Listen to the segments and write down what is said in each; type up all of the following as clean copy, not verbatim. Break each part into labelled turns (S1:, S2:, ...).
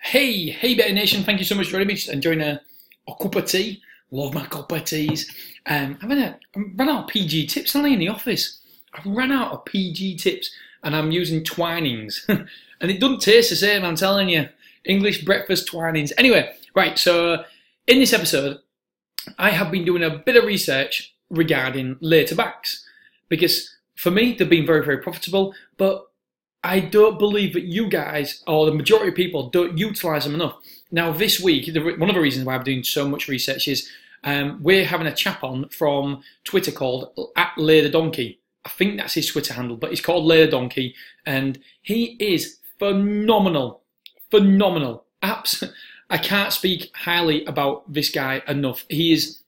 S1: Hey, Better Nation, thank you so much for joining me. Just enjoying a cup of tea. Love my cup of teas. I've run out of PG tips, haven't I, in the office? I've run out of PG tips and I'm using Twinings. And it doesn't taste the same, I'm telling you. English breakfast Twinings. Anyway, right, so in this episode, I have been doing a bit of research regarding later backs. Because for me, they've been very, very profitable, but I don't believe that you guys, or the majority of people, don't utilise them enough. Now, this week, one of the reasons why I'm doing so much research is we're having a chap on from Twitter called @Loaaaddss. I think that's his Twitter handle, but he's called Loaaaddss, and he is phenomenal. Phenomenal. I can't speak highly about this guy enough. He is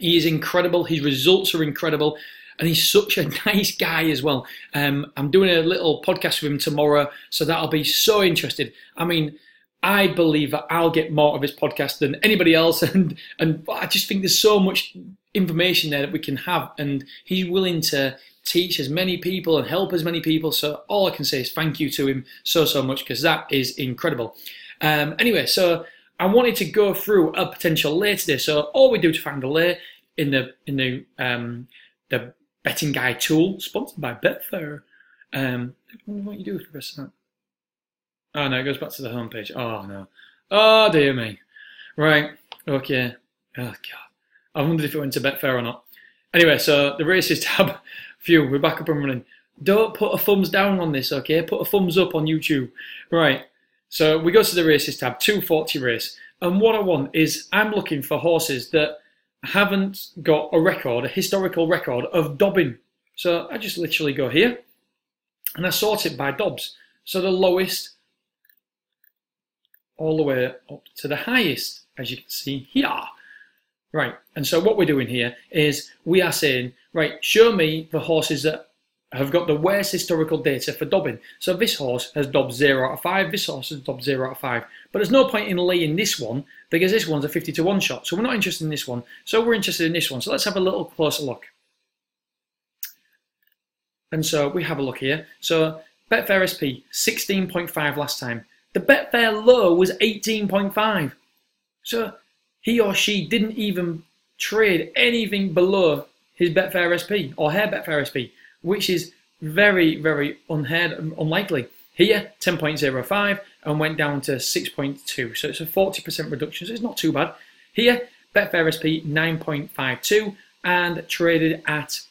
S1: incredible. His results are incredible. And he's such a nice guy as well. I'm doing a little podcast with him tomorrow, so that'll be so interesting. I mean, I believe that I'll get more of his podcast than anybody else, and I just think there's so much information there that we can have, and he's willing to teach as many people and help as many people. So all I can say is thank you to him so much, because that is incredible. Anyway, so I wanted to go through a potential lay today. So all we do to find a lay in the Betting Guide tool, sponsored by Betfair. I wonder what you do for the rest of that. Oh no, it goes back to the homepage. Oh no. Oh dear me. Right, okay. Oh god. I wondered if it went to Betfair or not. Anyway, so the races tab, phew, we're back up and running. Don't put a thumbs down on this, okay? Put a thumbs up on YouTube. Right, so we go to the races tab, 240 race. And what I want is, I'm looking for horses that haven't got a historical record of dobbing. So I just literally go here and I sort it by dobs. So the lowest all the way up to the highest, as you can see here. Right, and so what we're doing here is we are saying, right, show me the horses that have got the worst historical data for dobbing. So this horse has dobbed 0 out of 5, this horse has dobbed 0 out of 5. But there's no point in laying this one, because this one's a 50-1 shot. So we're not interested in this one, so we're interested in this one. So let's have a little closer look. And so we have a look here. So Betfair SP, 16.5 last time. The Betfair low was 18.5. So he or she didn't even trade anything below his Betfair SP, or her Betfair SP, which is very, very unlikely. Here, 10.05 and went down to 6.2. So it's a 40% reduction, so it's not too bad. Here, Betfair SP 9.52 and traded at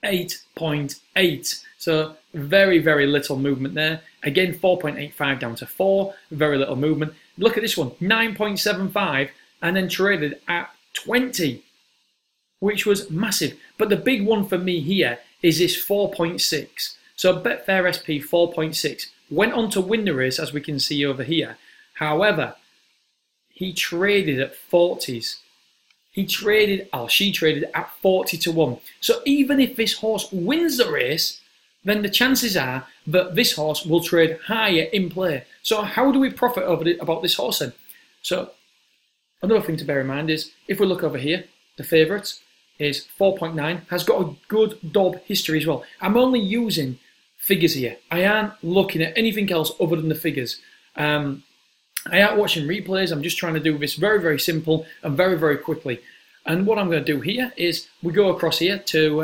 S1: 8.8. So very, very little movement there. Again, 4.85 down to 4, very little movement. Look at this one, 9.75 and then traded at 20, which was massive. But the big one for me here is this 4.6. So Betfair SP 4.6 went on to win the race, as we can see over here. However, he traded at 40s. She traded at 40-1. So even if this horse wins the race, then the chances are that this horse will trade higher in play. So how do we profit about this horse then? So another thing to bear in mind is, if we look over here, the favourites is 4.9, has got a good dob history as well. I'm only using figures here. I aren't looking at anything else other than the figures. I aren't watching replays. I'm just trying to do this very, very simple and very, very quickly. And what I'm going to do here is we go across here to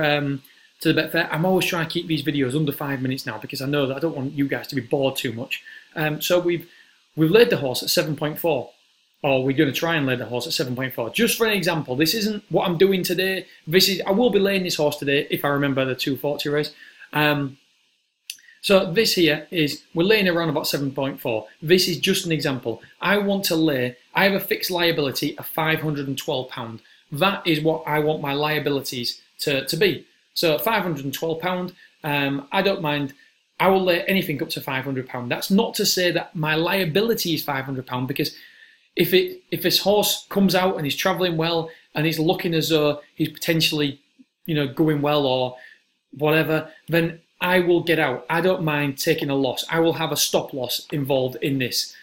S1: the Betfair. I'm always trying to keep these videos under 5 minutes now, because I know that I don't want you guys to be bored too much. So we've laid the horse at 7.4. Or we're going to try and lay the horse at 7.4. Just for an example, this isn't what I'm doing today. I will be laying this horse today if I remember the 240 race. So this here is, we're laying around about 7.4. This is just an example. I want to lay, I have a fixed liability of £512. That is what I want my liabilities to be. So £512, I don't mind. I will lay anything up to £500. That's not to say that my liability is £500, because if this horse comes out and he's travelling well and he's looking as though he's potentially, going well or whatever, then I will get out. I don't mind taking a loss. I will have a stop loss involved in this.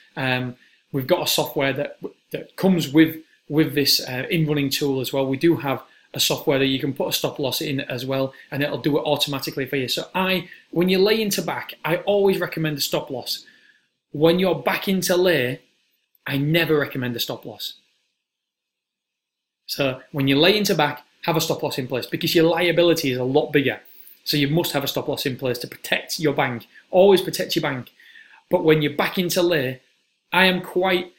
S1: We've got a software that comes with this in-running tool as well. We do have a software that you can put a stop loss in as well, and it'll do it automatically for you. So when you lay into back, I always recommend a stop loss. when you're back into lay, I never recommend a stop loss. So when you lay into back, have a stop loss in place because your liability is a lot bigger. So you must have a stop loss in place to protect your bank. Always protect your bank. But when you're back into lay, I'm quite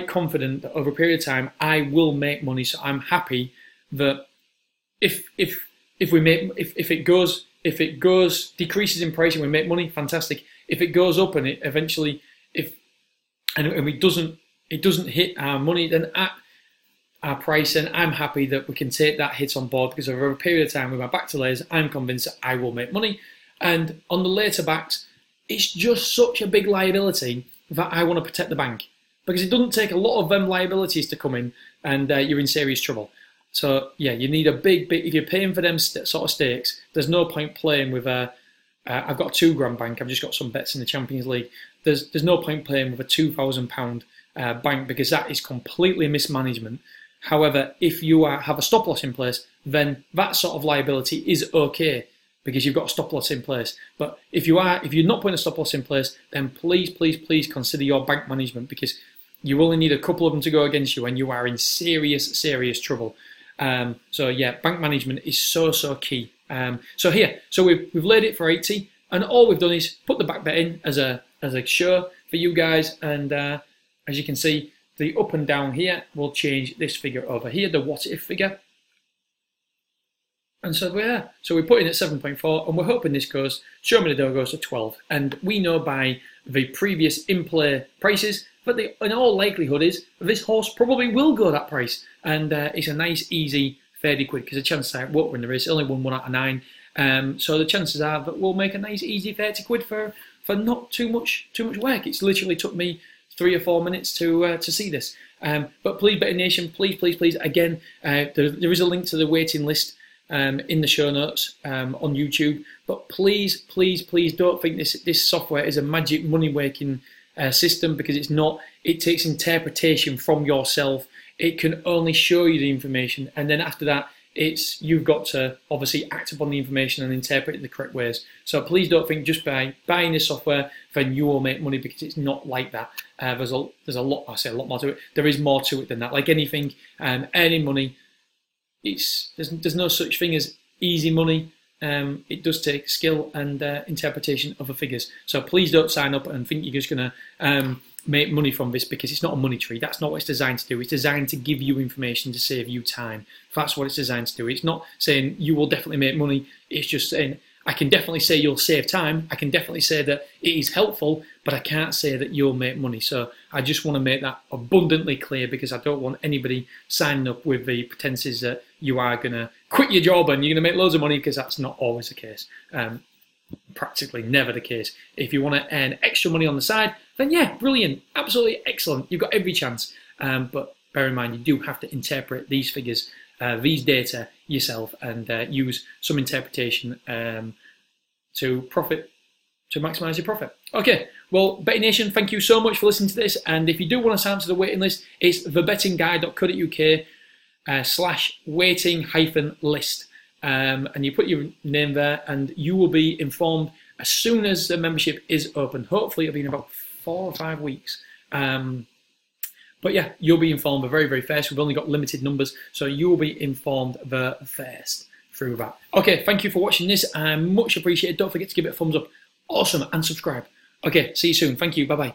S1: confident that over a period of time I will make money. So I'm happy that if it goes decreases in price and we make money, fantastic. If it goes up and it eventually and it doesn't hit our money, then at our price, then I'm happy that we can take that hit on board because over a period of time with my back to lays, I'm convinced that I will make money. And on the later backs, it's just such a big liability that I want to protect the bank because it doesn't take a lot of them liabilities to come in and you're in serious trouble. So yeah, you need a big, if you're paying for them sort of stakes, there's no point playing with I've got a £2,000 bank, I've just got some bets in the Champions League. There's no point playing with a £2,000 bank because that is completely mismanagement. However, if you have a stop loss in place, then that sort of liability is okay because you've got a stop loss in place. But if you're not putting a stop loss in place, then please consider your bank management because you only need a couple of them to go against you and you are in serious trouble. So yeah, bank management is so key. So we've laid it for 80, and all we've done is put the back bet in as a show for you guys, and as you can see, the up and down here will change this figure over here, the what if figure. And so we put in at 7.4, and we're hoping this goes. Show me the dough goes to 12, and we know by the previous in-play prices that in all likelihood is this horse probably will go that price, and it's a nice easy 30 quid because the chances are it won't win the race. It only won 1 out of 9, so the chances are that we'll make a nice easy 30 quid for not too much work. It's literally took me 3 or 4 minutes to see this. But please, Betting Nation, please, again, there is a link to the waiting list in the show notes on YouTube. But please don't think this software is a magic money-making system because it's not. It takes interpretation from yourself. It can only show you the information, and then after that, you've got to obviously act upon the information and interpret it the correct ways. So please don't think just by buying this software then you will make money because it's not like that. There's a lot. I say a lot more to it. There is more to it than that. Like anything, earning money, there's no such thing as easy money. It does take skill and interpretation of the figures. So please don't sign up and think you're just going to make money from this because it's not a money tree. That's not what it's designed to do. It's designed to give you information to save you time. That's what it's designed to do. It's not saying you will definitely make money. It's just saying I can definitely say you'll save time. I can definitely say that it is helpful, but I can't say that you'll make money. So I just want to make that abundantly clear because I don't want anybody signing up with the pretenses that you are going to quit your job and you're going to make loads of money because that's not always the case. Practically never the case. If you want to earn extra money on the side, then yeah, brilliant, absolutely excellent. You've got every chance. But bear in mind, you do have to interpret these figures, these data yourself, and use some interpretation to maximise your profit. Okay, well, Betting Nation, thank you so much for listening to this. And if you do want to sign up to the waiting list, it's thebettingguy.co.uk/waiting-list. And you put your name there and you will be informed as soon as the membership is open. Hopefully it'll be in about 4 or 5 weeks. But yeah, you'll be informed the very first. We've only got limited numbers, so you will be informed the first through that. Okay, thank you for watching this. Much appreciated. Don't forget to give it a thumbs up. Awesome, and subscribe. Okay, see you soon. Thank you. Bye-bye.